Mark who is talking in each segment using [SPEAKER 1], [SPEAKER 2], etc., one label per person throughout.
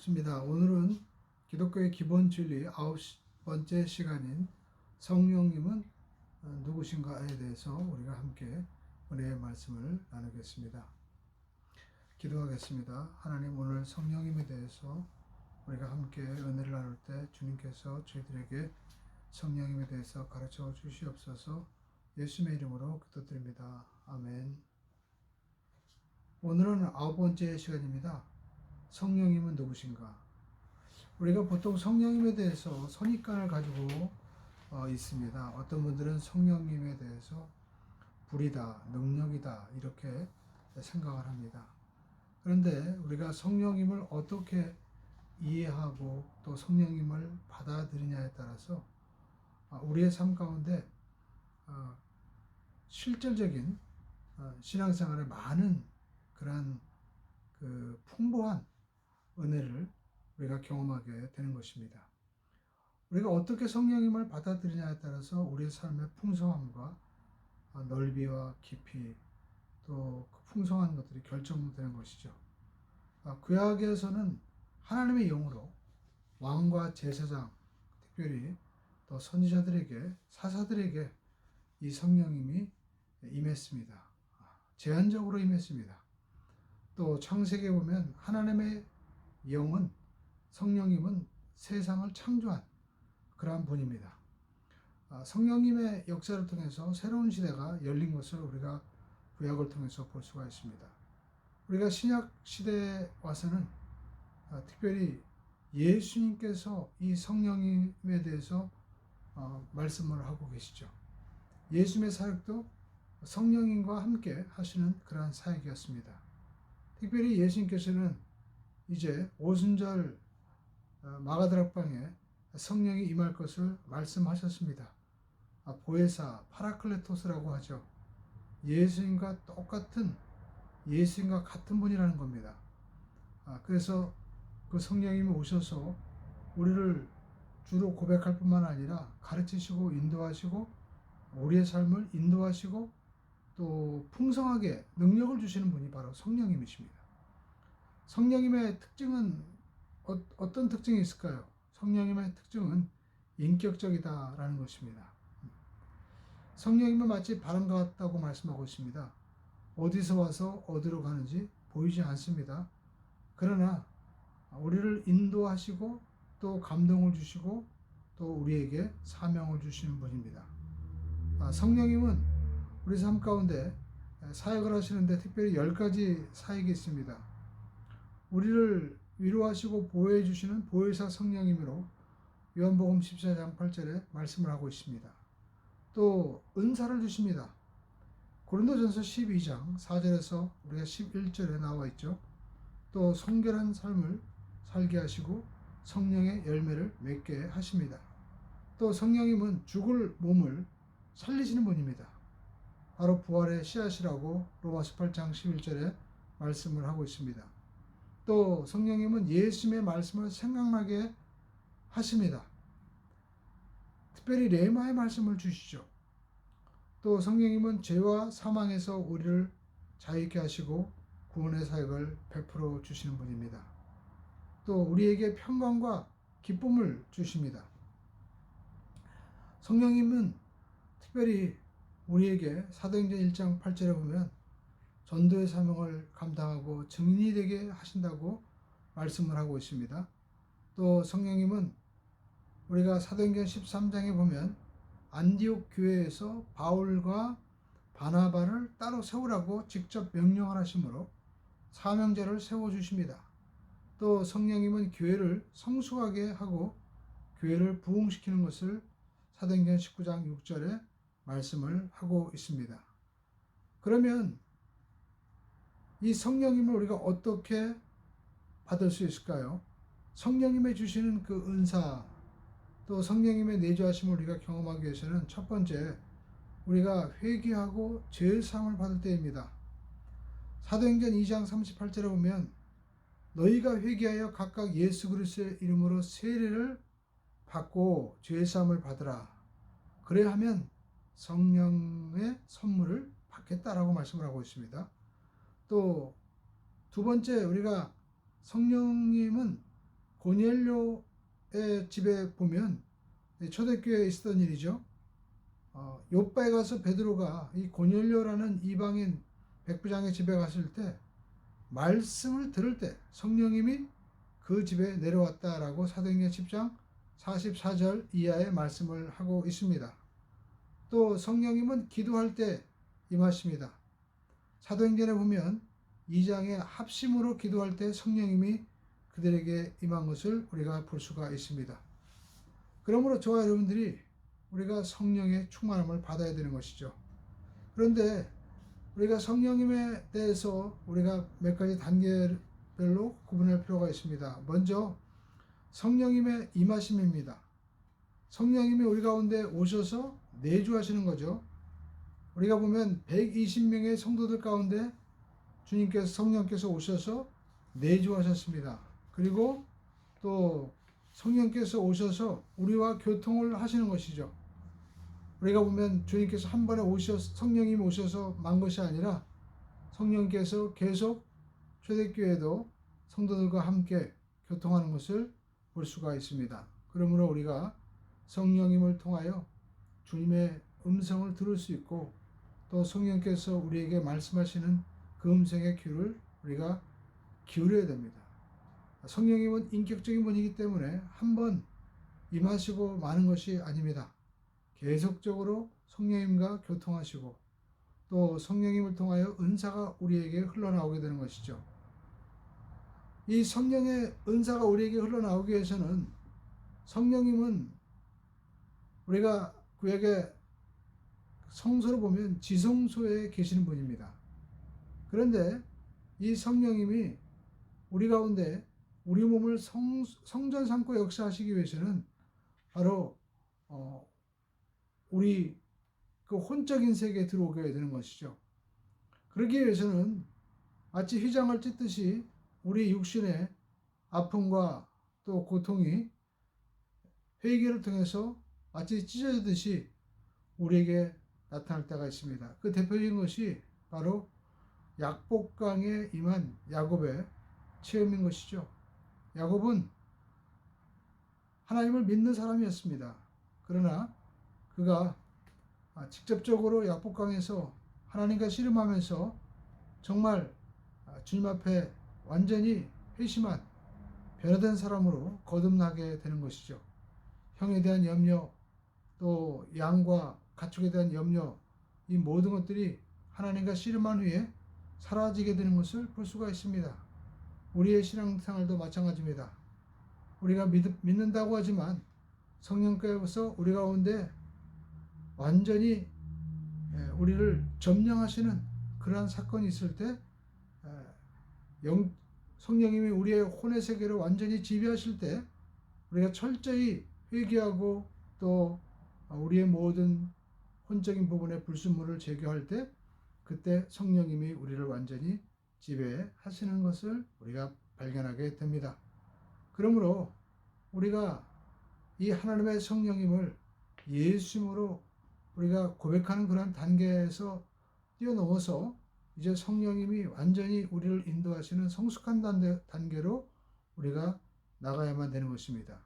[SPEAKER 1] 반갑습니다. 오늘은 기독교의 기본 진리 9번째 시간인 성령님은 누구신가에 대해서 우리가 함께 은혜의 말씀을 나누겠습니다. 기도하겠습니다. 하나님, 오늘 성령님에 대해서 우리가 함께 은혜를 나눌 때 주님께서 저희들에게 성령님에 대해서 가르쳐 주시옵소서. 예수님의 이름으로 기도드립니다. 아멘. 오늘은 9번째 시간입니다. 성령님은 누구신가? 우리가 보통 성령님에 대해서 선입관을 가지고 있습니다. 어떤 분들은 성령님에 대해서 불이다, 능력이다 이렇게 생각을 합니다. 그런데 우리가 성령님을 어떻게 이해하고 또 성령님을 받아들이냐에 따라서 우리의 삶 가운데 실질적인 신앙생활에 많은 그러한 풍부한 은혜를 우리가 경험하게 되는 것입니다. 우리가 어떻게 성령님을 받아들이냐에 따라서 우리의 삶의 풍성함과 넓이와 깊이 또 그 풍성한 것들이 결정되는 것이죠. 구약에서는 하나님의 영으로 왕과 제사장, 특별히 또 선지자들에게, 사사들에게 이 성령님이 임했습니다. 제한적으로 임했습니다. 또 창세기에 보면 하나님의 영은, 성령님은 세상을 창조한 그러한 분입니다. 성령님의 역사를 통해서 새로운 시대가 열린 것을 우리가 구약을 통해서 볼 수가 있습니다. 우리가 신약 시대에 와서는 특별히 예수님께서 이 성령님에 대해서 말씀을 하고 계시죠. 예수님의 사역도 성령님과 함께 하시는 그러한 사역이었습니다. 특별히 예수님께서는 이제 오순절 마가다락방에 성령이 임할 것을 말씀하셨습니다. 보혜사, 파라클레토스라고 하죠. 예수님과 같은 분이라는 겁니다. 그래서 그 성령님이 오셔서 우리를 주로 고백할 뿐만 아니라 가르치시고 인도하시고 우리의 삶을 인도하시고 또 풍성하게 능력을 주시는 분이 바로 성령님이십니다. 성령님의 특징은 어떤 특징이 있을까요? 성령님의 특징은 인격적이다라는 것입니다. 성령님은 마치 바람과 같다고 말씀하고 있습니다. 어디서 와서 어디로 가는지 보이지 않습니다. 그러나 우리를 인도하시고 또 감동을 주시고 또 우리에게 사명을 주시는 분입니다. 성령님은 우리 삶 가운데 사역을 하시는데 특별히 10가지 사역이 있습니다. 우리를 위로하시고 보호해 주시는 보혜사 성령님으로 요한복음 14장 8절에 말씀을 하고 있습니다. 또 은사를 주십니다. 고린도전서 12장 4절에서 우리가 11절에 나와 있죠. 또 성결한 삶을 살게 하시고 성령의 열매를 맺게 하십니다. 또 성령님은 죽을 몸을 살리시는 분입니다. 바로 부활의 씨앗이라고 로마서 8장 11절에 말씀을 하고 있습니다. 또 성령님은 예수님의 말씀을 생각나게 하십니다. 특별히 레마의 말씀을 주시죠. 또 성령님은 죄와 사망에서 우리를 자유케 하시고 구원의 사역을 베풀어 주시는 분입니다. 또 우리에게 평강과 기쁨을 주십니다. 성령님은 특별히 우리에게 사도행전 1장 8절에 보면 전도의 사명을 감당하고 증인이 되게 하신다고 말씀을 하고 있습니다. 또 성령님은 우리가 사도행전 13장에 보면 안디옥 교회에서 바울과 바나바를 따로 세우라고 직접 명령을 하시므로 사명자를 세워주십니다. 또 성령님은 교회를 성숙하게 하고 교회를 부흥시키는 것을 사도행전 19장 6절에 말씀을 하고 있습니다. 그러면 이 성령님을 우리가 어떻게 받을 수 있을까요? 성령님의 주시는 그 은사, 또 성령님의 내주하심을 우리가 경험하기 위해서는 첫 번째, 우리가 회개하고 죄사함을 받을 때입니다. 사도행전 2장 38절에 보면 너희가 회개하여 각각 예수 그리스도의 이름으로 세례를 받고 죄사함을 받으라. 그래야 하면 성령의 선물을 받겠다라고 말씀을 하고 있습니다. 또 두 번째, 우리가 성령님은 고넬료의 집에 보면 초대교회에 있었던 일이죠. 요바에 가서 베드로가 이 고넬료라는 이방인 백부장의 집에 갔을 때 말씀을 들을 때 성령님이 그 집에 내려왔다라고 사도행전 10장 44절 이하의 말씀을 하고 있습니다. 또 성령님은 기도할 때 임하십니다. 사도행전에 보면 2장의 합심으로 기도할 때 성령님이 그들에게 임한 것을 우리가 볼 수가 있습니다. 그러므로 저와 여러분들이 우리가 성령의 충만함을 받아야 되는 것이죠. 그런데 우리가 성령님에 대해서 우리가 몇 가지 단계별로 구분할 필요가 있습니다. 먼저 성령님의 임하심입니다. 성령님이 우리 가운데 오셔서 내주하시는 거죠. 우리가 보면 120명의 성도들 가운데 주님께서 성령께서 오셔서 내주하셨습니다. 그리고 또 성령께서 오셔서 우리와 교통을 하시는 것이죠. 우리가 보면 주님께서 한 번에 성령님이 오셔서 만 것이 아니라 성령께서 계속 초대교회도 성도들과 함께 교통하는 것을 볼 수가 있습니다. 그러므로 우리가 성령님을 통하여 주님의 음성을 들을 수 있고 또 성령께서 우리에게 말씀하시는 그 음성의 귀를 우리가 기울여야 됩니다. 성령님은 인격적인 분이기 때문에 한 번 임하시고 마는 것이 아닙니다. 계속적으로 성령님과 교통하시고 또 성령님을 통하여 은사가 우리에게 흘러나오게 되는 것이죠. 이 성령의 은사가 우리에게 흘러나오기 위해서는 성령님은 우리가 구약의 성서를 보면 지성소에 계시는 분입니다. 그런데 이 성령님이 우리 가운데 우리 몸을 성전 삼고 역사하시기 위해서는 바로 우리 그 혼적인 세계에 들어오게 되는 것이죠. 그러기 위해서는 마치 휘장을 찢듯이 우리 육신의 아픔과 또 고통이 회개를 통해서 마치 찢어지듯이 우리에게 나타날 때가 있습니다. 그 대표적인 것이 바로 약복강에 임한 야곱의 체험인 것이죠. 야곱은 하나님을 믿는 사람이었습니다. 그러나 그가 직접적으로 약복강에서 하나님과 씨름하면서 정말 주님 앞에 완전히 회심한 변화된 사람으로 거듭나게 되는 것이죠. 형에 대한 염려, 또 양과 가축에 대한 염려, 이 모든 것들이 하나님과 씨름한 후에 사라지게 되는 것을 볼 수가 있습니다. 우리의 신앙생활도 마찬가지입니다. 우리가 믿는다고 하지만 성령께서 우리 가운데 완전히 우리를 점령하시는 그러한 사건이 있을 때 성령님이 우리의 혼의 세계를 완전히 지배하실 때 우리가 철저히 회개하고 또 우리의 모든 혼적인 부분의 불순물을 제거할 때 그때 성령님이 우리를 완전히 지배하시는 것을 우리가 발견하게 됩니다. 그러므로 우리가 이 하나님의 성령님을 예수님으로 우리가 고백하는 그런 단계에서 뛰어넘어서 이제 성령님이 완전히 우리를 인도하시는 성숙한 단계로 우리가 나가야만 되는 것입니다.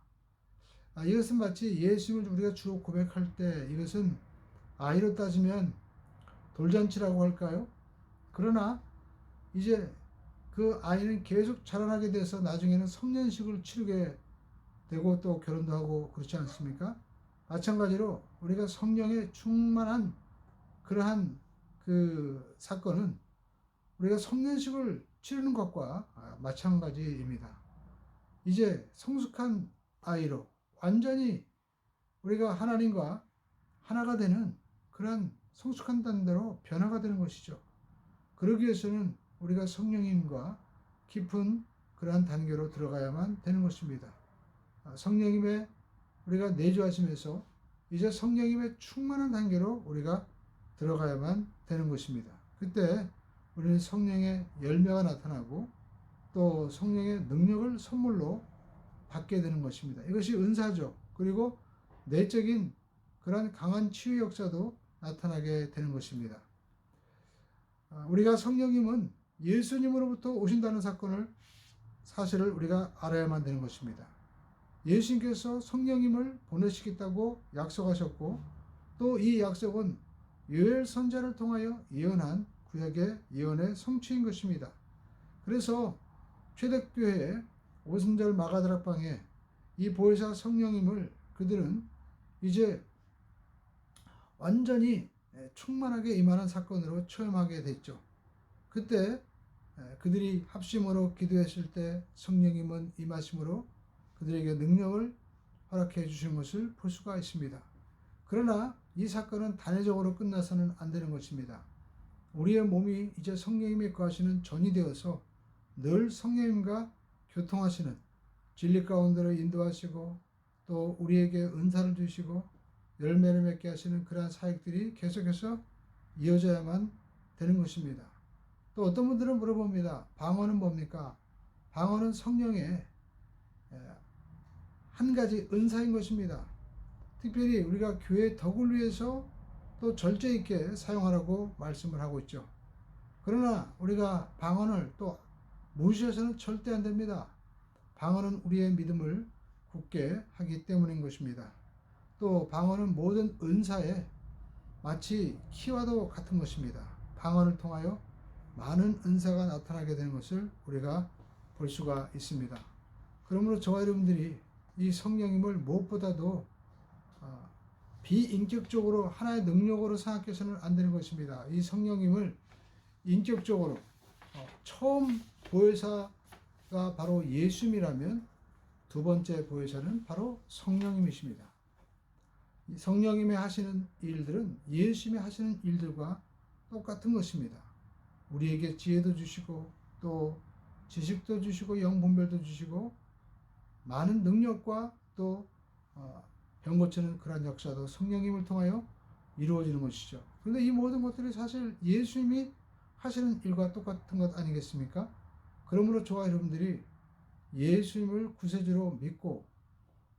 [SPEAKER 1] 이것은 마치 예수님을 우리가 주로 고백할 때 이것은 아이로 따지면 돌잔치라고 할까요? 그러나 이제 그 아이는 계속 자라나게 돼서 나중에는 성년식을 치르게 되고 또 결혼도 하고 그렇지 않습니까? 마찬가지로 우리가 성령에 충만한 그러한 그 사건은 우리가 성년식을 치르는 것과 마찬가지입니다. 이제 성숙한 아이로 완전히 우리가 하나님과 하나가 되는 그러한 성숙한 단계로 변화가 되는 것이죠. 그러기 위해서는 우리가 성령님과 깊은 그러한 단계로 들어가야만 되는 것입니다. 성령님의 우리가 내주하시면서 이제 성령님의 충만한 단계로 우리가 들어가야만 되는 것입니다. 그때 우리는 성령의 열매가 나타나고 또 성령의 능력을 선물로 받게 되는 것입니다. 이것이 은사죠. 그리고 내적인 그러한 강한 치유 역사도 나타나게 되는 것입니다. 우리가 성령님은 예수님으로부터 오신다는 사건을 사실을 우리가 알아야만 되는 것입니다. 예수님께서 성령님을 보내시겠다고 약속하셨고 또 이 약속은 요엘 선지자를 통하여 예언한 구약의 예언의 성취인 것입니다. 그래서 초대교회 오순절 마가다락방에 이 보혜사 성령님을 그들은 이제 완전히 충만하게 임하는 사건으로 체험하게 됐죠. 그때 그들이 합심으로 기도했을 때 성령님은 임하심으로 그들에게 능력을 허락해 주신 것을 볼 수가 있습니다. 그러나 이 사건은 단회적으로 끝나서는 안 되는 것입니다. 우리의 몸이 이제 성령님이 거하시는 전이 되어서 늘 성령님과 교통하시는 진리 가운데로 인도하시고 또 우리에게 은사를 주시고 열매를 맺게 하시는 그러한 사역들이 계속해서 이어져야만 되는 것입니다. 또 어떤 분들은 물어봅니다. 방언은 뭡니까? 방언은 성령의 한 가지 은사인 것입니다. 특별히 우리가 교회의 덕을 위해서 또 절제 있게 사용하라고 말씀을 하고 있죠. 그러나 우리가 방언을 또 무시해서는 절대 안 됩니다. 방언은 우리의 믿음을 굳게 하기 때문인 것입니다. 또 방언은 모든 은사에 마치 키와도 같은 것입니다. 방언을 통하여 많은 은사가 나타나게 되는 것을 우리가 볼 수가 있습니다. 그러므로 저와 여러분들이 이 성령님을 무엇보다도 비인격적으로 하나의 능력으로 생각해서는 안 되는 것입니다. 이 성령님을 인격적으로 처음 보혜사가 바로 예수님이라면 두 번째 보혜사는 바로 성령님이십니다. 성령님이 하시는 일들은 예수님이 하시는 일들과 똑같은 것입니다. 우리에게 지혜도 주시고 또 지식도 주시고 영분별도 주시고 많은 능력과 또 병 고치는 그런 역사도 성령님을 통하여 이루어지는 것이죠. 그런데 이 모든 것들이 사실 예수님이 하시는 일과 똑같은 것 아니겠습니까? 그러므로 저와 여러분들이 예수님을 구세주로 믿고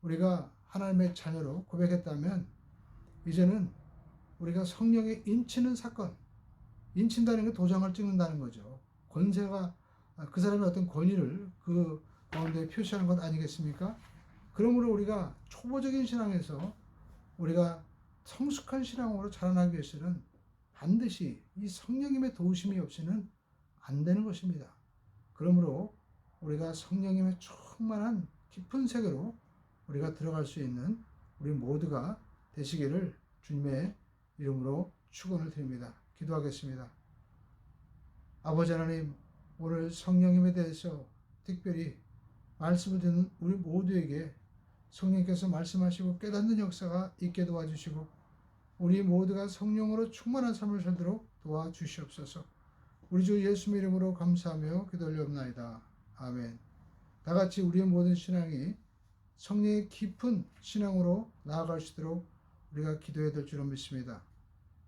[SPEAKER 1] 우리가 하나님의 자녀로 고백했다면 이제는 우리가 성령에 인치는 사건, 인친다는 게 도장을 찍는다는 거죠. 권세가 그 사람의 어떤 권위를 그 가운데 표시하는 것 아니겠습니까? 그러므로 우리가 초보적인 신앙에서 우리가 성숙한 신앙으로 자라나기 위해서는 반드시 이 성령님의 도우심이 없이는 안 되는 것입니다. 그러므로 우리가 성령님의 충만한 깊은 세계로 우리가 들어갈 수 있는 우리 모두가 되시기를 주님의 이름으로 축원을 드립니다. 기도하겠습니다. 아버지 하나님, 오늘 성령님에 대해서 특별히 말씀을 듣는 우리 모두에게 성령께서 말씀하시고 깨닫는 역사가 있게 도와주시고 우리 모두가 성령으로 충만한 삶을 살도록 도와주시옵소서. 우리 주 예수님 이름으로 감사하며 기도 올려옵나이다. 아멘. 다 같이 우리의 모든 신앙이 성령의 깊은 신앙으로 나아갈 수 있도록 우리가 기도해야 될 줄로 믿습니다.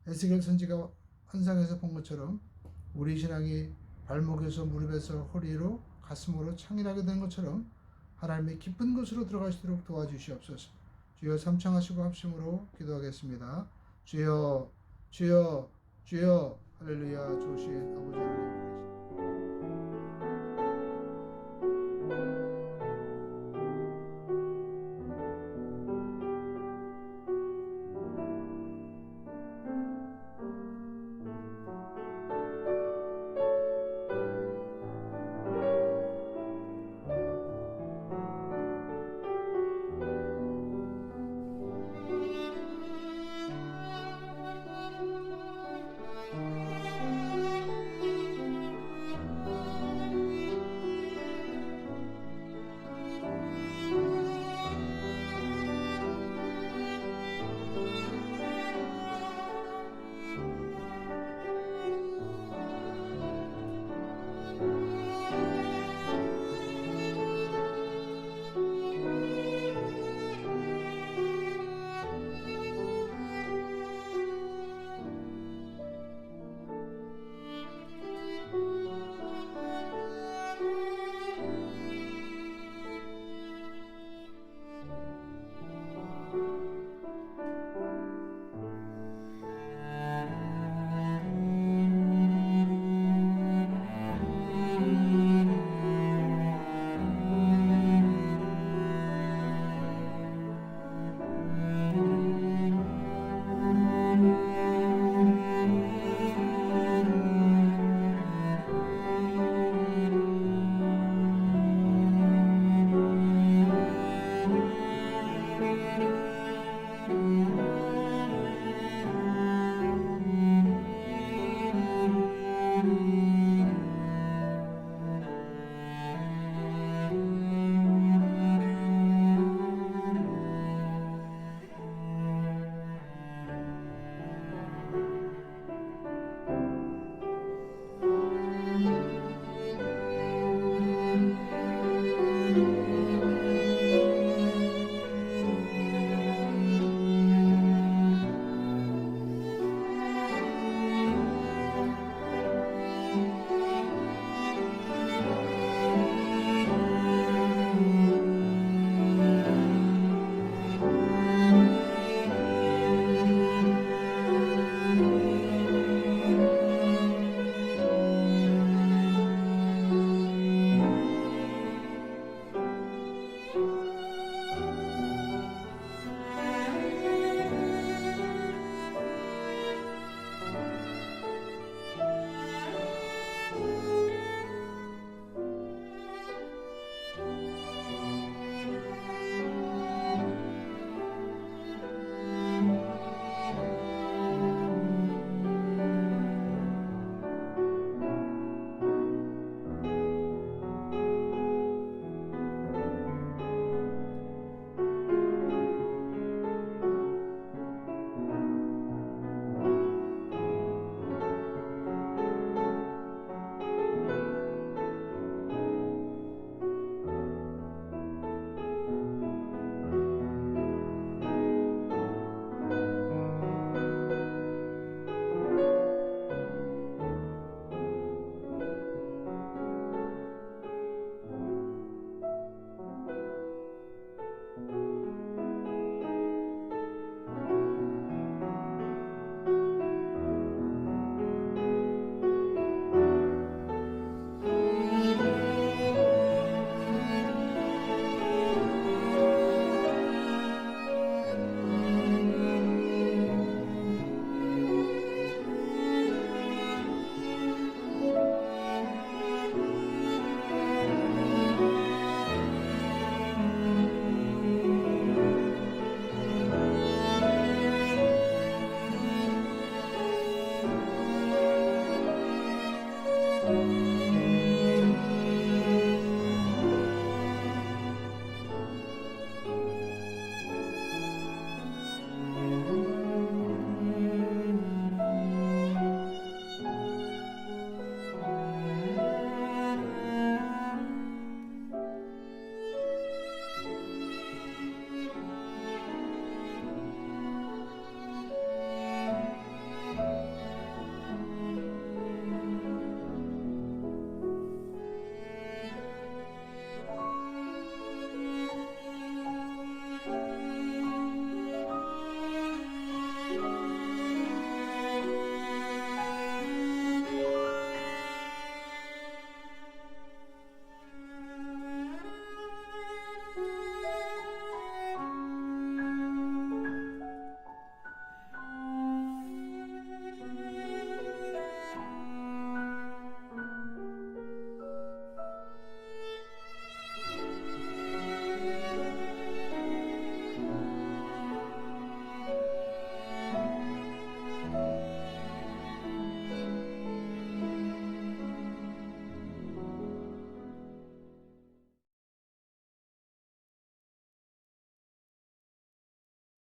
[SPEAKER 1] 에스겔 선지가 환상에서 본 것처럼 우리 신앙이 발목에서 무릎에서 허리로 가슴으로 창일하게 된 것처럼 하나님의 깊은 곳으로 들어갈 수 있도록 도와주시옵소서. 주여 삼창하시고 합심으로 기도하겠습니다. 주여 주여 주여 할렐루야. 주신 아버지 하나님